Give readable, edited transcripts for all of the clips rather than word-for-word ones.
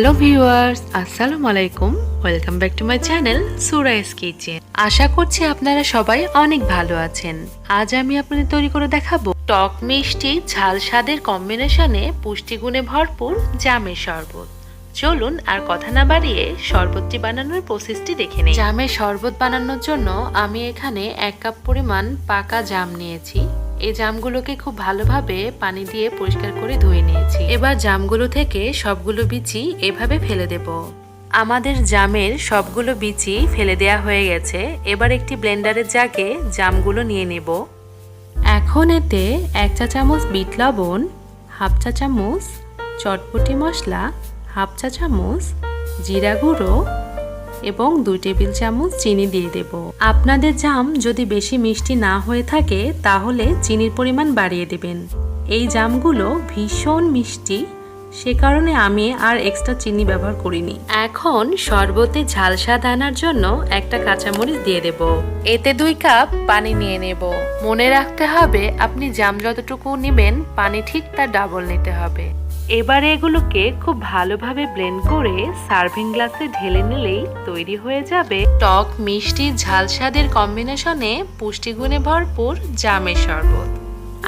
Hello viewers, আসসালামু আলাইকুম। Welcome back to my channel Surais kitchen. আশা করছি আপনারা সবাই অনেক ভালো আছেন। আজ আমি আপনাদের তৈরি করে দেখাবো টক মিষ্টি ঝাল স্বাদের কম্বিনেশনে পুষ্টিগুণে ভরপুর জামের শরবত। চলুন আর কথা না বাড়িয়ে শরবতটি বানানোর প্রসেসটি দেখে নিই। জামের শরবত বানানোর জন্য আমি এখানে 1 কাপ পরিমাণ পাকা জাম নিয়েছি। এই জামগুলোকে খুব ভালোভাবে পানি দিয়ে পরিষ্কার করে ধুয়ে নিয়েছি। এবার জামগুলো থেকে সবগুলো বিচি এভাবে ফেলে দেব। আমাদের জামের সবগুলো বিচি ফেলে দেয়া হয়ে গেছে। এবার একটি ব্লেন্ডারের জাগে জামগুলো নিয়ে নেব। এখন এতে 1 চা চামচ বিট লবণ, 1/2 চা চামচ চটপটি মশলা, 1/2 চা চামচ জিরা গুঁড়ো এবং 2 টেবিল চামচ চিনি দিয়ে দেব। আপনাদের জাম যদি বেশি মিষ্টি না হয়ে থাকে তাহলে চিনির পরিমাণ বাড়িয়ে দেবেন। এই জামগুলো ভীষণ মিষ্টি, সে কারণে আমি আর এক্সট্রা চিনি ব্যবহার করিনি। এখন শরবতে ঝাল স্বাদ আনার জন্য একটা কাঁচামরিচ দিয়ে দেব। এতে 2 কাপ পানি নিয়ে নেব। মনে রাখতে হবে আপনি জাম যতটুকু নেবেন পানি ঠিক তার ডাবল নিতে হবে। এবারে এগুলোকে খুব ভালোভাবে ব্লেন্ড করে সার্ভিং গ্লাসে ঢেলে নিলেই তৈরি হয়ে যাবে টক মিষ্টি ঝাল স্বাদের কম্বিনেশনে পুষ্টিগুণে ভরপুর জামের শরবত।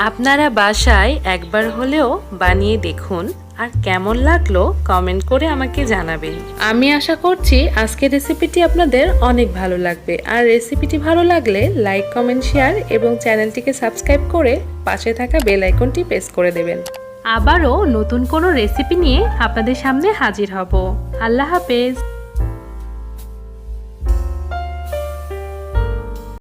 আপনারা বাসায় একবার হলেও বানিয়ে দেখুন, আর কেমন লাগলো কমেন্ট করে আমাকে জানাবেন। আমি আশা করছি আজকের রেসিপিটি আপনাদের অনেক ভালো লাগবে। আর রেসিপিটি ভালো লাগলে লাইক, কমেন্ট, শেয়ার এবং চ্যানেলটিকে সাবস্ক্রাইব করে পাশে থাকা বেল আইকনটি প্রেস করে দেবেন। আবারও নতুন কোনো রেসিপি নিয়ে আপনাদের সামনে হাজির হব। আল্লাহ হাফেজ।